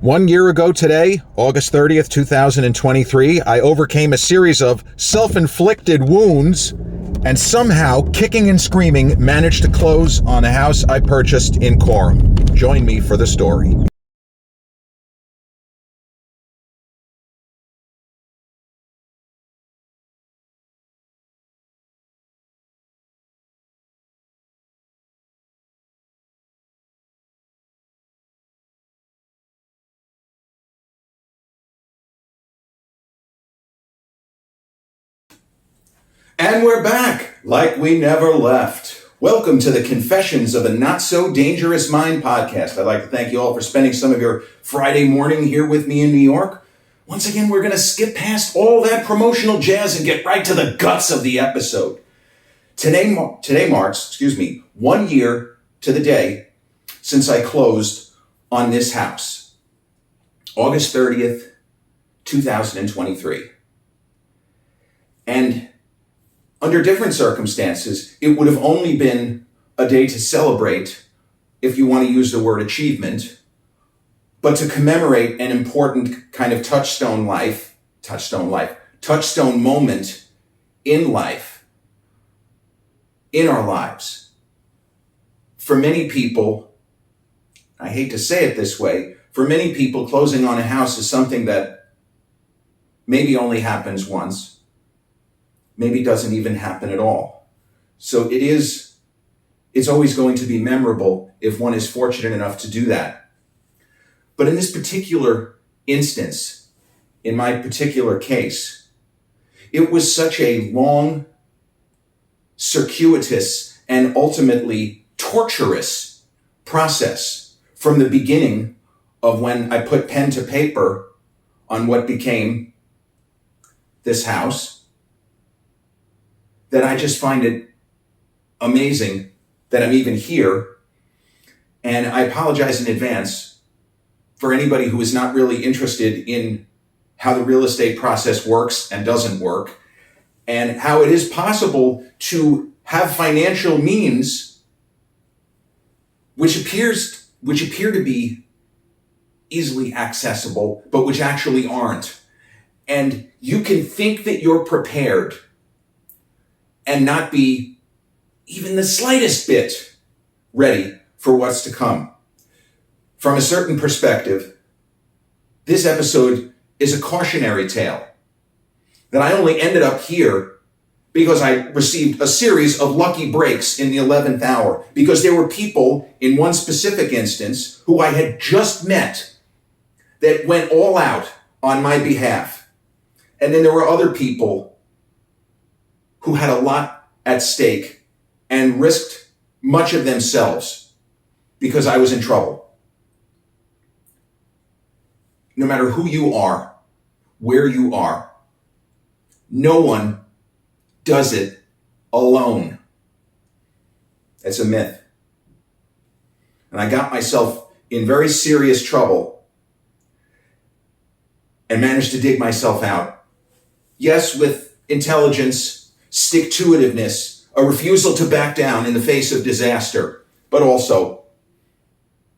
1 year ago today, August 30th, 2023, I overcame a series of self-inflicted wounds and somehow, kicking and screaming, managed to close on a house I purchased in Coram. Join me for the story. And we're back, like we never left. Welcome to the Confessions of a Not So Dangerous Mind podcast. I'd like to thank you all for spending some of your Friday morning here with me in New York. Once again, we're going to skip past all that promotional jazz and get right to the guts of the episode. Today marks 1 year to the day since I closed on this house. August 30th, 2023. And under different circumstances, it would have only been a day to celebrate, if you want to use the word achievement, but to commemorate an important kind of touchstone moment in life, in our lives. For many people, I hate to say it this way, for many people, closing on a house is something that maybe only happens once. Maybe doesn't even happen at all. So it's always going to be memorable if one is fortunate enough to do that. But in this particular instance, in my particular case, it was such a long, circuitous, and ultimately torturous process from the beginning of when I put pen to paper on what became this house, that I just find it amazing that I'm even here. And I apologize in advance for anybody who is not really interested in how the real estate process works and doesn't work, and how it is possible to have financial means which appear to be easily accessible, but which actually aren't. And you can think that you're prepared and not be even the slightest bit ready for what's to come. From a certain perspective, this episode is a cautionary tale that I only ended up here because I received a series of lucky breaks in the 11th hour, because there were people in one specific instance who I had just met that went all out on my behalf. And then there were other people who had a lot at stake and risked much of themselves because I was in trouble. No matter who you are, where you are, no one does it alone. It's a myth. And I got myself in very serious trouble and managed to dig myself out. Yes, with intelligence, stick-to-itiveness, a refusal to back down in the face of disaster, but also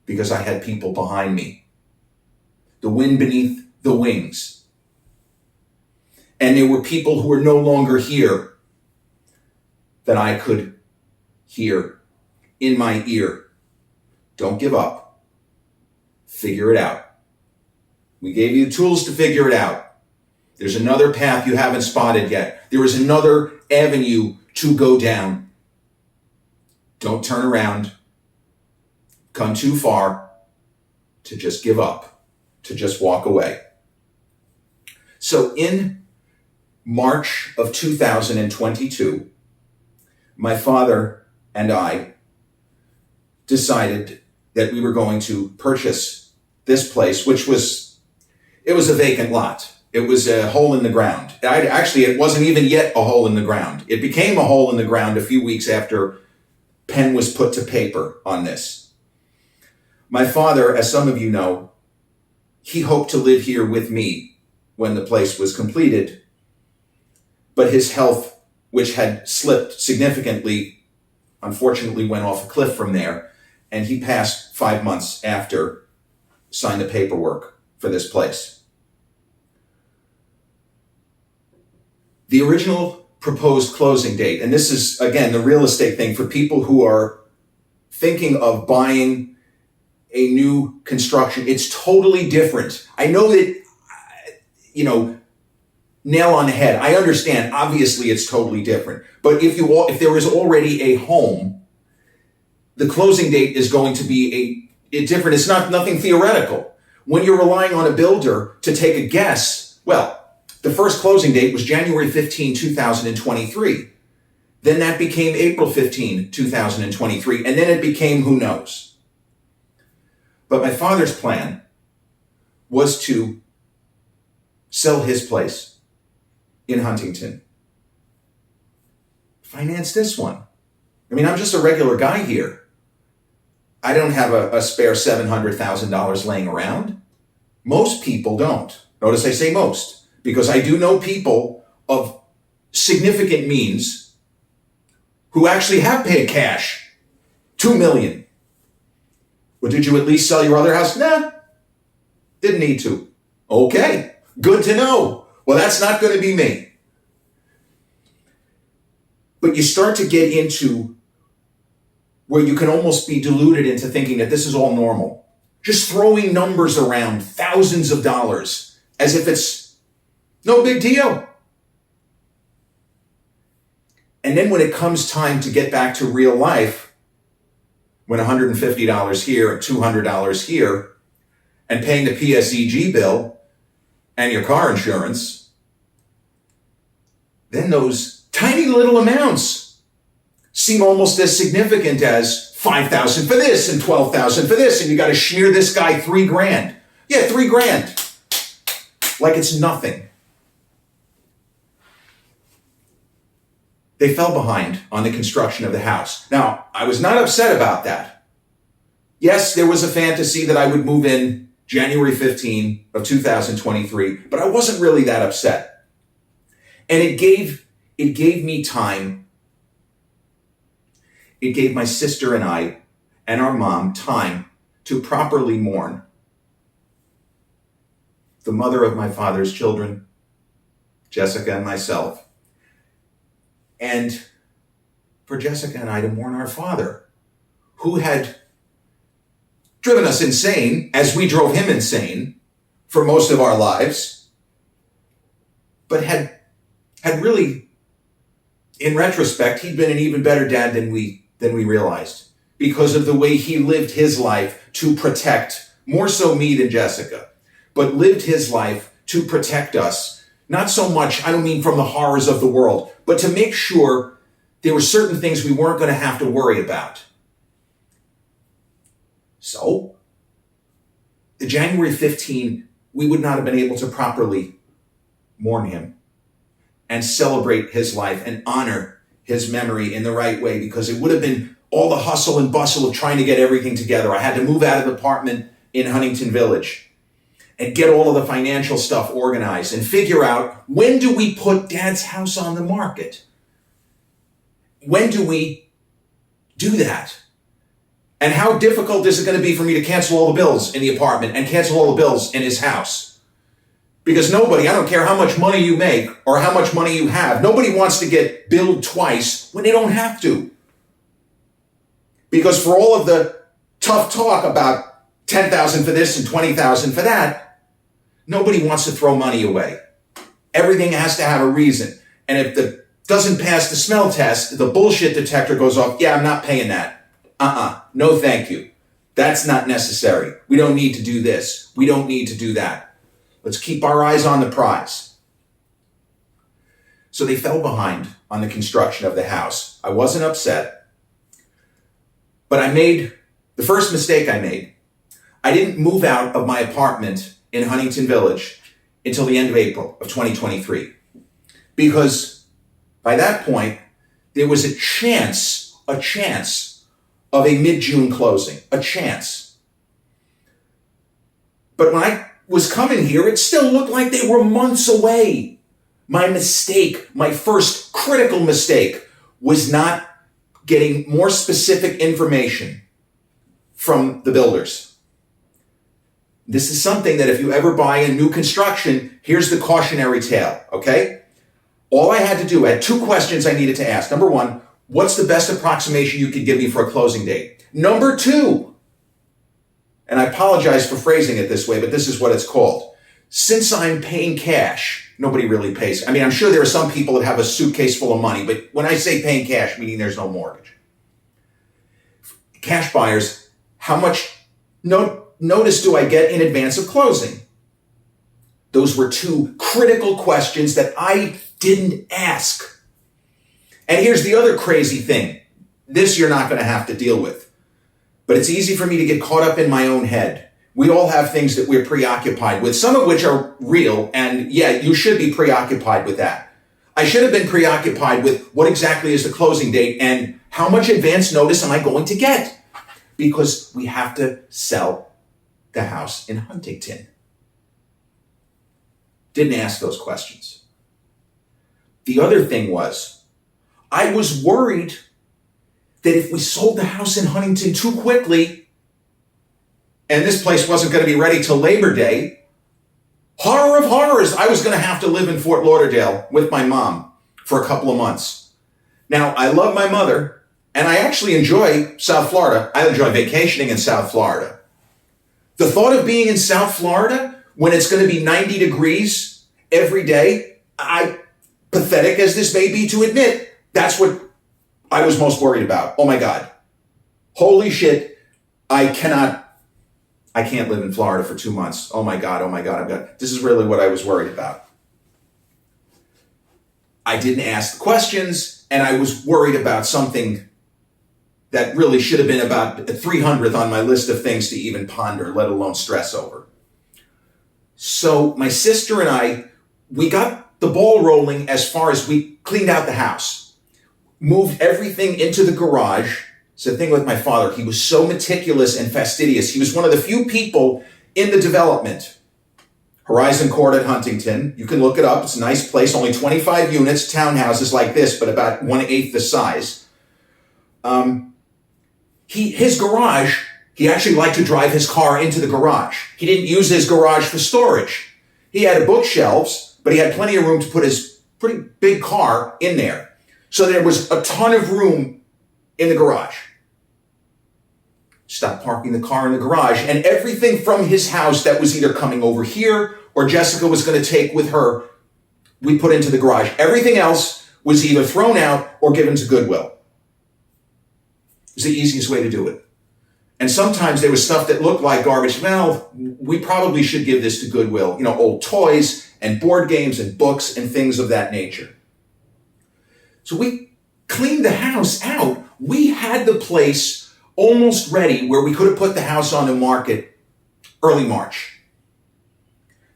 because I had people behind me. The wind beneath the wings. And there were people who were no longer here that I could hear in my ear. Don't give up. Figure it out. We gave you the tools to figure it out. There's another path you haven't spotted yet. There is another avenue to go down. Don't turn around, come too far to just give up, to just walk away. So in March of 2022, my father and I decided that we were going to purchase this place, which was a vacant lot. It was a hole in the ground. It wasn't even yet a hole in the ground. It became a hole in the ground a few weeks after pen was put to paper on this. My father, as some of you know, he hoped to live here with me when the place was completed, but his health, which had slipped significantly, unfortunately went off a cliff from there, and he passed 5 months after, signed the paperwork. for this place. The original proposed closing date, and this is, again, the real estate thing for people who are thinking of buying a new construction. It's totally different. I know that, nail on the head. I understand. Obviously, it's totally different. But if there is already a home, the closing date is going to be a different. It's nothing theoretical. When you're relying on a builder to take a guess, well, the first closing date was January 15, 2023. Then that became April 15, 2023. And then it became who knows. But my father's plan was to sell his place in Huntington. Finance this one. I mean, I'm just a regular guy here. I don't have a spare $700,000 laying around. Most people don't. Notice I say most, because I do know people of significant means who actually have paid cash, $2 million. Well, did you at least sell your other house? Nah, didn't need to. Okay, good to know. Well, that's not going to be me. But you start to get into where you can almost be deluded into thinking that this is all normal. Just throwing numbers around, thousands of dollars, as if it's no big deal. And then when it comes time to get back to real life, when $150 here and $200 here, and paying the PSEG bill and your car insurance, then those tiny little amounts seem almost as significant as $5,000 for this and $12,000 for this, and you got to shear this guy $3,000. Yeah, $3,000. Like it's nothing. They fell behind on the construction of the house. Now, I was not upset about that. Yes, there was a fantasy that I would move in January 15 of 2023, but I wasn't really that upset. And it gave me time. It gave my sister and I and our mom time to properly mourn the mother of my father's children, Jessica and myself, and for Jessica and I to mourn our father, who had driven us insane, as we drove him insane for most of our lives, but had really, in retrospect, he'd been an even better dad than we realized, because of the way he lived his life to protect, more so me than Jessica, but lived his life to protect us. Not so much, I don't mean from the horrors of the world, but to make sure there were certain things we weren't going to have to worry about. So, the January 15, we would not have been able to properly mourn him and celebrate his life and honor his memory in the right way, because it would have been all the hustle and bustle of trying to get everything together. I had to move out of the apartment in Huntington Village and get all of the financial stuff organized and figure out, when do we put Dad's house on the market? When do we do that? And how difficult is it going to be for me to cancel all the bills in the apartment and cancel all the bills in his house? Because nobody, I don't care how much money you make or how much money you have, nobody wants to get billed twice when they don't have to. Because for all of the tough talk about $10,000 for this and $20,000 for that, nobody wants to throw money away. Everything has to have a reason. And if it doesn't pass the smell test, the bullshit detector goes off. Yeah, I'm not paying that. No, thank you. That's not necessary. We don't need to do this. We don't need to do that. Let's keep our eyes on the prize. So they fell behind on the construction of the house. I wasn't upset, but the first mistake I made. I didn't move out of my apartment in Huntington Village until the end of April of 2023. Because by that point, there was a chance of a mid-June closing, a chance. But when I was coming here, it still looked like they were months away. My mistake, my first critical mistake, was not getting more specific information from the builders. This is something that if you ever buy a new construction, here's the cautionary tale, okay? All I had to do, I had two questions I needed to ask. Number one, what's the best approximation you could give me for a closing date? Number two, and I apologize for phrasing it this way, but this is what it's called. Since I'm paying cash, nobody really pays. I mean, I'm sure there are some people that have a suitcase full of money, but when I say paying cash, meaning there's no mortgage. Cash buyers, how much notice do I get in advance of closing? Those were two critical questions that I didn't ask. And here's the other crazy thing. This you're not going to have to deal with. But it's easy for me to get caught up in my own head. We all have things that we're preoccupied with, some of which are real. And yeah, you should be preoccupied with that. I should have been preoccupied with what exactly is the closing date and how much advance notice am I going to get? Because we have to sell the house in Huntington. Didn't ask those questions. The other thing was, I was worried that if we sold the house in Huntington too quickly, and this place wasn't going to be ready till Labor Day, horror of horrors, I was going to have to live in Fort Lauderdale with my mom for a couple of months. Now, I love my mother, and I actually enjoy South Florida. I enjoy vacationing in South Florida. The thought of being in South Florida when it's going to be 90 degrees every day, pathetic as this may be to admit, that's what I was most worried about. Oh my God. Holy shit. I can't live in Florida for 2 months. Oh my God. This is really what I was worried about. I didn't ask the questions, and I was worried about something that really should have been about 300th on my list of things to even ponder, let alone stress over. So my sister and I, we got the ball rolling as far as we cleaned out the house, moved everything into the garage. It's the thing with my father. He was so meticulous and fastidious. He was one of the few people in the development. Horizon Court at Huntington. You can look it up. It's a nice place. Only 25 units, townhouses like this, but about 1/8 the size. His garage, he actually liked to drive his car into the garage. He didn't use his garage for storage. He had bookshelves, but he had plenty of room to put his pretty big car in there. So there was a ton of room in the garage. Stopped parking the car in the garage, and everything from his house that was either coming over here or Jessica was going to take with her, we put into the garage. Everything else was either thrown out or given to Goodwill. It was the easiest way to do it. And sometimes there was stuff that looked like garbage. Well, we probably should give this to Goodwill. Old toys and board games and books and things of that nature. So we cleaned the house out. We had the place almost ready where we could have put the house on the market early March.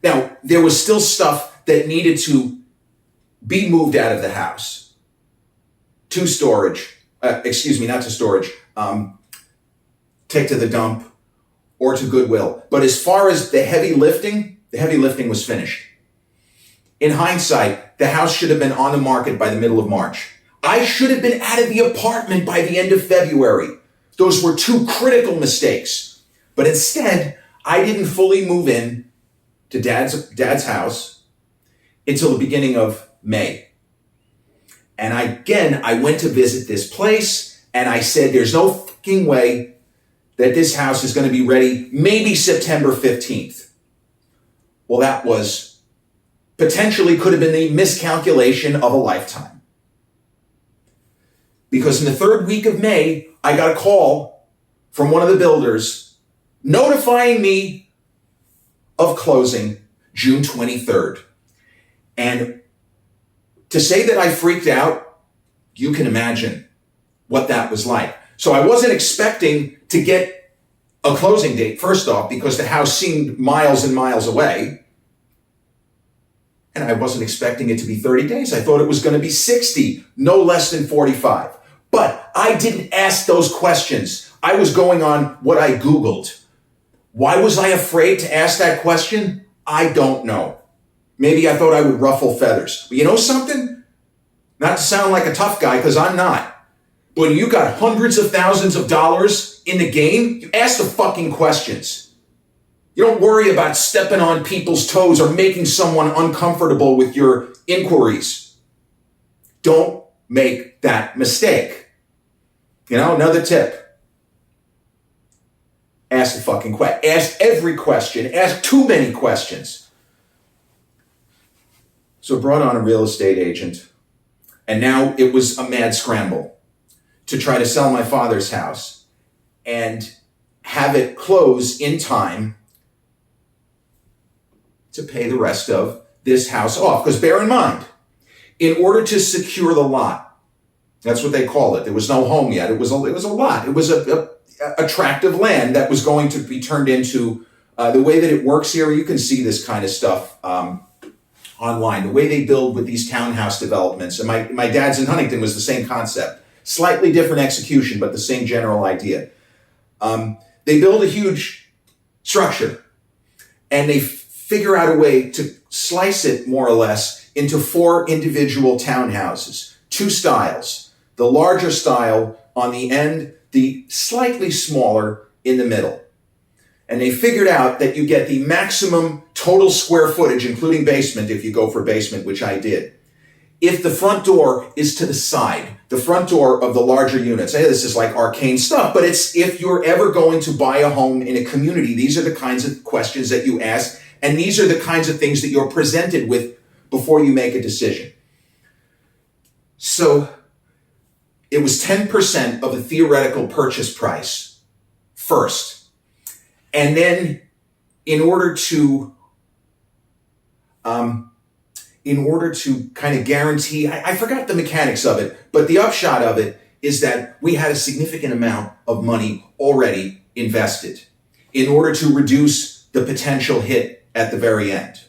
Now, there was still stuff that needed to be moved out of the house to storage. Not to storage. Take to the dump or to Goodwill. But as far as the heavy lifting was finished. In hindsight, the house should have been on the market by the middle of March. I should have been out of the apartment by the end of February. Those were two critical mistakes. But instead, I didn't fully move in to Dad's house until the beginning of May. And I went to visit this place, and I said, there's no fucking way that this house is going to be ready maybe September 15th. Well, that was potentially could have been the miscalculation of a lifetime. Because in the third week of May, I got a call from one of the builders notifying me of closing June 23rd. And to say that I freaked out, you can imagine what that was like. So I wasn't expecting to get a closing date, first off, because the house seemed miles and miles away. And I wasn't expecting it to be 30 days. I thought it was going to be 60, no less than 45. But I didn't ask those questions. I was going on what I Googled. Why was I afraid to ask that question? I don't know. Maybe I thought I would ruffle feathers. But you know something? Not to sound like a tough guy, because I'm not. But when you got hundreds of thousands of dollars in the game, you ask the fucking questions. You don't worry about stepping on people's toes or making someone uncomfortable with your inquiries. Don't make that mistake. Another tip. Ask the fucking question. Ask every question. Ask too many questions. So I brought on a real estate agent, and now it was a mad scramble to try to sell my father's house and have it close in time to pay the rest of this house off. Because bear in mind, in order to secure the lot, that's what they call it. There was no home yet. It was a lot. It was a tract of land that was going to be turned into, the way that it works here, you can see this kind of stuff online. The way they build with these townhouse developments. And my dad's in Huntington was the same concept. Slightly different execution, but the same general idea. They build a huge structure, and they figure out a way to slice it more or less into 4 individual townhouses, 2 styles. The larger style on the end, the slightly smaller in the middle. And they figured out that you get the maximum total square footage, including basement, if you go for basement, which I did, if the front door is to the side, the front door of the larger units. Hey, this is like arcane stuff, but it's if you're ever going to buy a home in a community, these are the kinds of questions that you ask, and these are the kinds of things that you're presented with before you make a decision. So it was 10% of the theoretical purchase price first. And then in order to kind of guarantee, I forgot the mechanics of it, but the upshot of it is that we had a significant amount of money already invested in order to reduce the potential hit at the very end.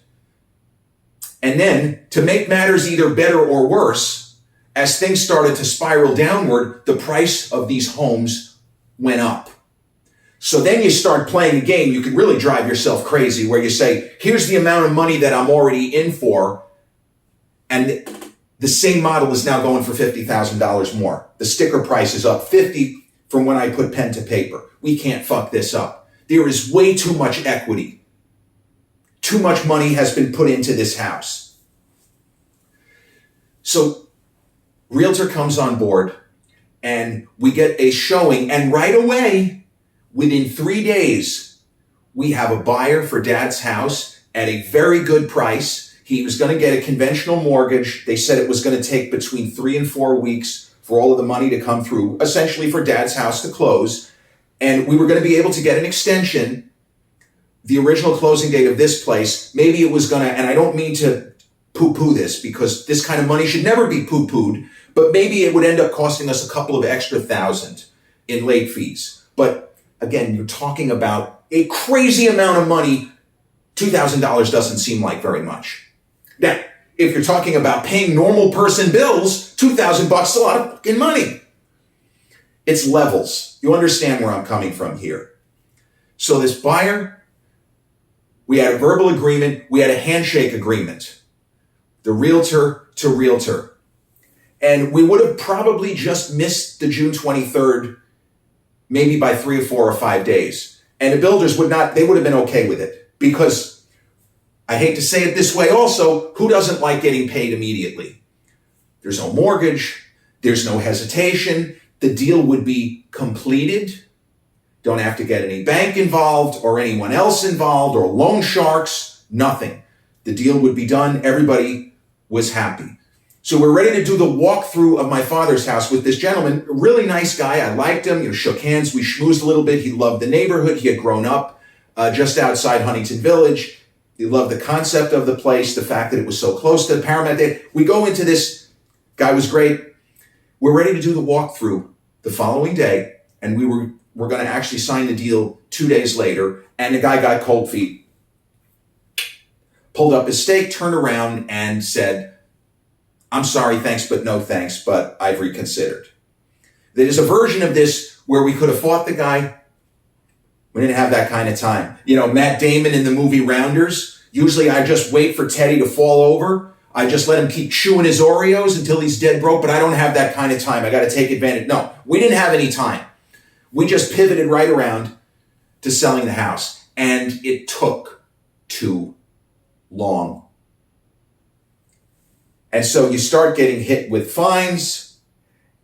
And then to make matters either better or worse, as things started to spiral downward, the price of these homes went up. So then you start playing a game, you can really drive yourself crazy, where you say, here's the amount of money that I'm already in for, and the same model is now going for $50,000 more. The sticker price is up 50 from when I put pen to paper. We can't fuck this up. There is way too much equity. Too much money has been put into this house. So realtor comes on board and we get a showing, and right away, within 3 days, we have a buyer for Dad's house at a very good price. He was going to get a conventional mortgage. They said it was going to take between 3 and 4 weeks for all of the money to come through, essentially for Dad's house to close. And we were going to be able to get an extension. The original closing date of this place, maybe it was going to, and I don't mean to poo-poo this because this kind of money should never be poo-pooed, but maybe it would end up costing us a couple of extra $1,000 in late fees. But again, you're talking about a crazy amount of money. $2,000 doesn't seem like very much. Now, if you're talking about paying normal person bills, $2,000 is a lot of fucking money. It's levels. You understand where I'm coming from here. So this buyer, we had a verbal agreement, we had a handshake agreement. The realtor to realtor. And we would have probably just missed the June 23rd, maybe by 3 or 4 or 5 days. And the builders would have been okay with it, because I hate to say it this way also, who doesn't like getting paid immediately? There's no mortgage, there's no hesitation, the deal would be completed. Don't have to get any bank involved or anyone else involved or loan sharks, nothing. The deal would be done, everybody was happy. So we're ready to do the walkthrough of my father's house with this gentleman, a really nice guy. I liked him, shook hands, we schmoozed a little bit. He loved the neighborhood, he had grown up just outside Huntington Village. He loved the concept of the place, the fact that it was so close to the Paramount. We go into this, guy was great. We're ready to do the walkthrough the following day, and we're going to actually sign the deal 2 days later, and the guy got cold feet. Pulled up his stake, turned around, and said, I'm sorry, thanks, but no thanks, but I've reconsidered. There's a version of this where we could have fought the guy. We didn't have that kind of time. Matt Damon in the movie Rounders, usually I just wait for Teddy to fall over. I just let him keep chewing his Oreos until he's dead broke, but I don't have that kind of time. I got to take advantage. No, we didn't have any time. We just pivoted right around to selling the house. and it took too long. And so you start getting hit with fines,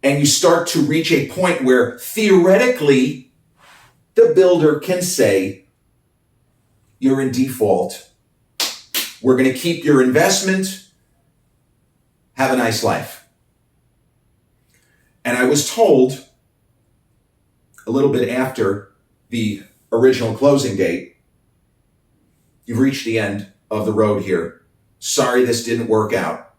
and you start to reach a point where theoretically the builder can say, you're in default. We're going to keep your investment. Have a nice life. And I was told a little bit after the original closing date, you've reached the end of the road here. Sorry this didn't work out.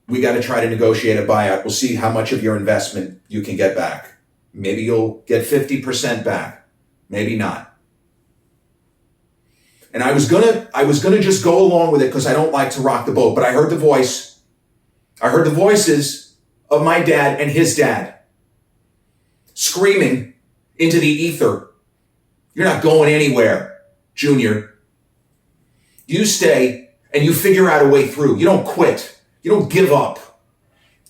We got to try to negotiate a buyout. We'll see how much of your investment you can get back. Maybe you'll get 50% back. Maybe not. And I was gonna just go along with it because I don't like to rock the boat. But I heard the voice. I heard the voices of my dad and his dad screaming into the ether. You're not going anywhere, Junior. You stay and you figure out a way through. You don't quit. You don't give up.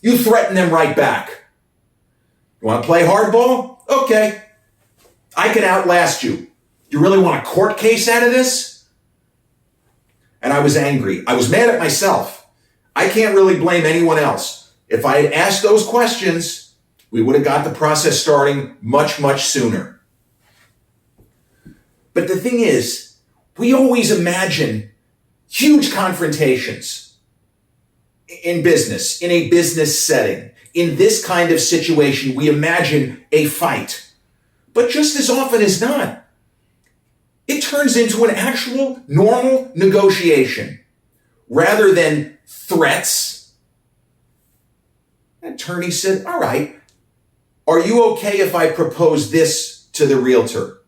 You threaten them right back. You want to play hardball? Okay. I can outlast you. You really want a court case out of this? And I was angry. I was mad at myself. I can't really blame anyone else. If I had asked those questions, we would have got the process starting much, much sooner. But the thing is, we always imagine huge confrontations in business, in a business setting. In this kind of situation, we imagine a fight. But just as often as not, it turns into an actual normal negotiation rather than threats. The attorney said, all right, are you okay if I propose this to the realtor?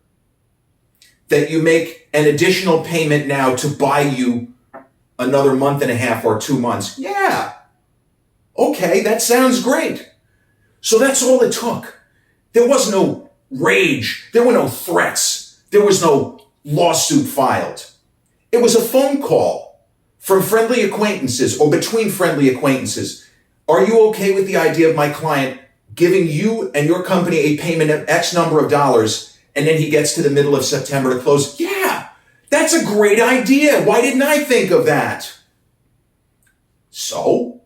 That you make an additional payment now to buy you another month and a half or 2 months? Yeah. Okay, that sounds great. So that's all it took. There was no rage. There were no threats. There was no lawsuit filed. It was a phone call from friendly acquaintances or between friendly acquaintances. Are you okay with the idea of my client giving you and your company a payment of X number of dollars, and then he gets to the middle of September to close? Yeah, that's a great idea. Why didn't I think of that? So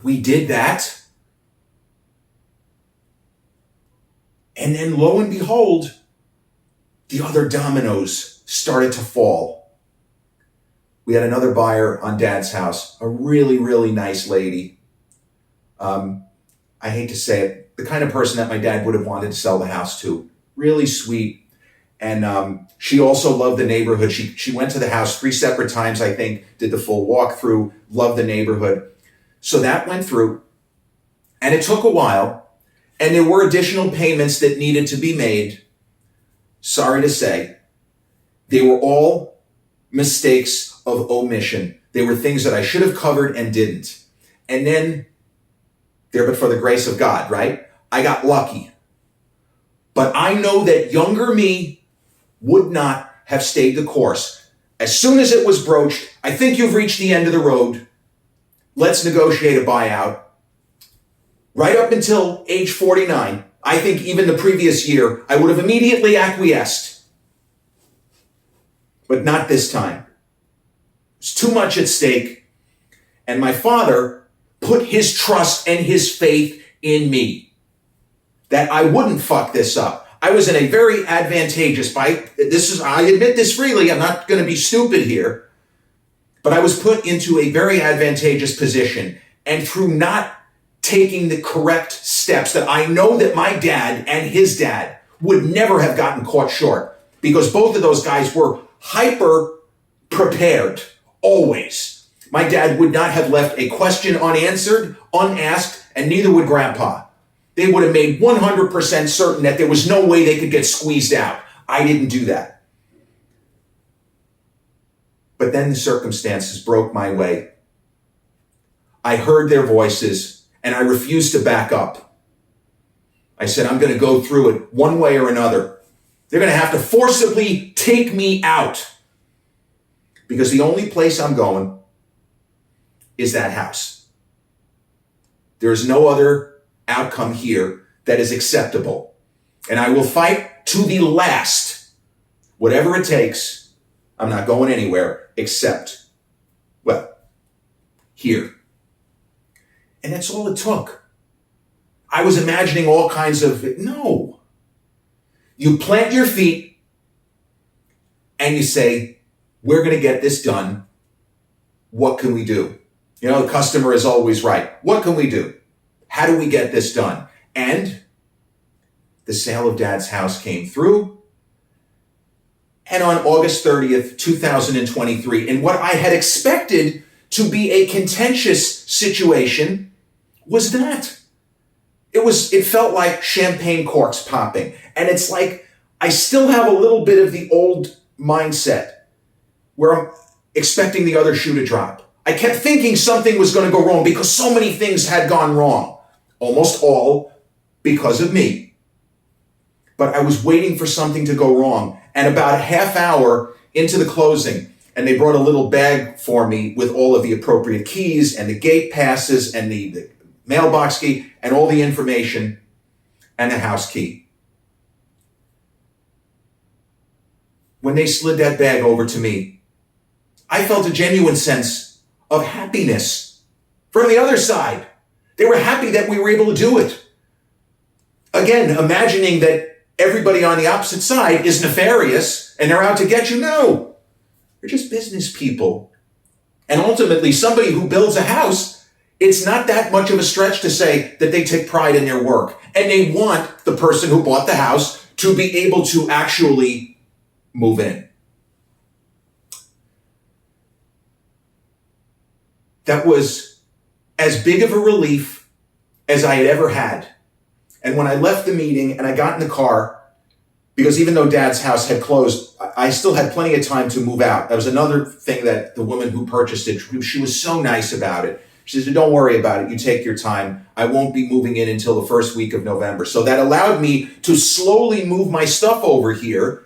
we did that. And then lo and behold, the other dominoes started to fall. We had another buyer on Dad's house, a really, really nice lady. I hate to say it, the kind of person that my dad would have wanted to sell the house to. Really sweet. And she also loved the neighborhood. She went to the house 3 separate times, I think, did the full walkthrough, loved the neighborhood. So that went through. And it took a while. And there were additional payments that needed to be made. Sorry to say, they were all mistakes of omission. They were things that I should have covered and didn't. And then, there but for the grace of God, right? I got lucky. But I know that younger me would not have stayed the course. As soon as it was broached, I think you've reached the end of the road. Let's negotiate a buyout. Right up until age 49, I think even the previous year, I would have immediately acquiesced. But not this time. There's too much at stake. And my father put his trust and his faith in me. That I wouldn't fuck this up. I was in a very advantageous, I admit this freely, I'm not going to be stupid here. But I was put into a very advantageous position. And through not taking the correct steps that I know that my dad and his dad would never have gotten caught short, because both of those guys were hyper prepared, always. My dad would not have left a question unanswered, unasked, and neither would Grandpa. They would have made 100% certain that there was no way they could get squeezed out. I didn't do that. But then the circumstances broke my way. I heard their voices, and I refused to back up. I said, I'm going to go through it one way or another. They're going to have to forcibly take me out, because the only place I'm going is that house. There is no other outcome here that is acceptable. And I will fight to the last. Whatever it takes, I'm not going anywhere except, well, here. And that's all it took. I was imagining all kinds of, no. You plant your feet and you say, we're going to get this done. What can we do? You know, the customer is always right. What can we do? How do we get this done? And the sale of Dad's house came through. And on August 30th, 2023, in what I had expected to be a contentious situation, was not. It felt like champagne corks popping. And it's like, I still have a little bit of the old mindset where I'm expecting the other shoe to drop. I kept thinking something was going to go wrong because so many things had gone wrong. Almost all because of me. But I was waiting for something to go wrong. And about a half hour into the closing, and they brought a little bag for me with all of the appropriate keys and the gate passes and the mailbox key and all the information and the house key. When they slid that bag over to me, I felt a genuine sense of happiness from the other side. They were happy that we were able to do it. Again, imagining that everybody on the opposite side is nefarious and they're out to get you. No, they're just business people. And ultimately, somebody who builds a house, it's not that much of a stretch to say that they take pride in their work. And they want the person who bought the house to be able to actually move in. That was as big of a relief as I had ever had. And when I left the meeting and I got in the car, because even though Dad's house had closed, I still had plenty of time to move out. That was another thing that the woman who purchased it, she was so nice about it. She said, don't worry about it. You take your time. I won't be moving in until the first week of November. So that allowed me to slowly move my stuff over here.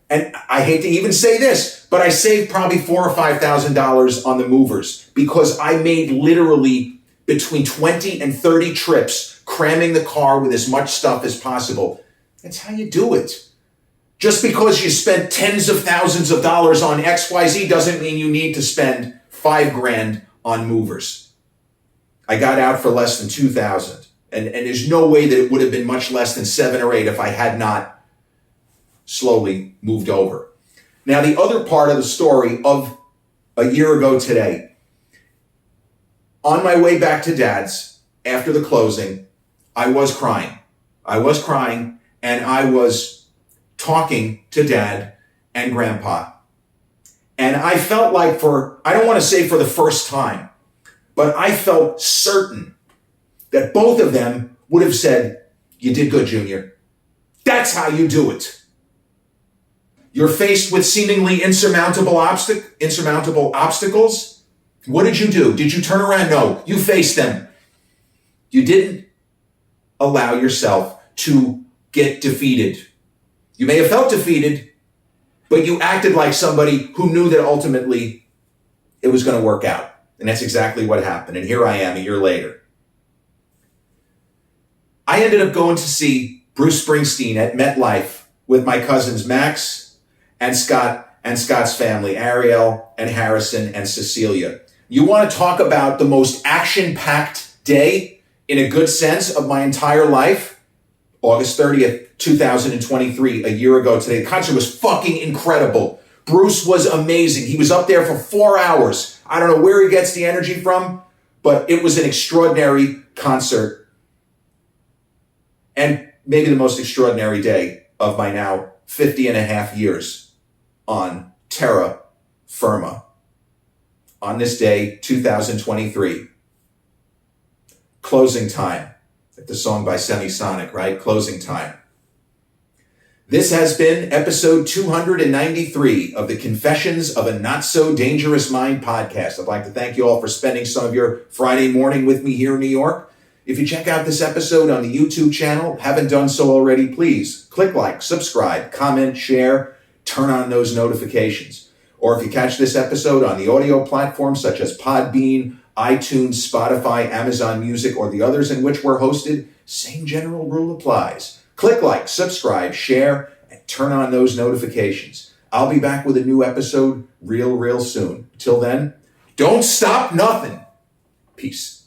And I hate to even say this, but I saved probably $4,000 or $5,000 on the movers because I made literally between 20 and 30 trips cramming the car with as much stuff as possible. That's how you do it. Just because you spent tens of thousands of dollars on XYZ doesn't mean you need to spend $5,000 on movers. I got out for less than $2,000. And there's no way that it would have been much less than 7 or 8 if I had not slowly moved over. Now, the other part of the story of a year ago today, on my way back to Dad's after the closing, I was crying. And I was talking to Dad and Grandpa. And I felt like I don't want to say for the first time, but I felt certain that both of them would have said, you did good, Junior. That's how you do it. You're faced with seemingly insurmountable obstacles. What did you do? Did you turn around? No, you faced them. You didn't allow yourself to get defeated. You may have felt defeated, but you acted like somebody who knew that ultimately it was going to work out. And that's exactly what happened. And here I am a year later. I ended up going to see Bruce Springsteen at MetLife with my cousins Max and Scott and Scott's family, Ariel and Harrison and Cecilia. You want to talk about the most action-packed day in a good sense of my entire life? August 30th, 2023, a year ago today. The concert was fucking incredible. Bruce was amazing. He was up there for 4 hours. I don't know where he gets the energy from, but it was an extraordinary concert. And maybe the most extraordinary day of my now 50 and a half years on terra firma. On this day, 2023, closing time. The song by Semisonic, right? Closing time. This has been episode 293 of the Confessions of a Not So Dangerous Mind podcast. I'd like to thank you all for spending some of your Friday morning with me here in New York. If you check out this episode on the YouTube channel, haven't done so already, please click like, subscribe, comment, share, turn on those notifications. Or if you catch this episode on the audio platforms such as Podbean, iTunes, Spotify, Amazon Music, or the others in which we're hosted, same general rule applies. Click like, subscribe, share, and turn on those notifications. I'll be back with a new episode real soon. Till then, don't stop nothing. Peace.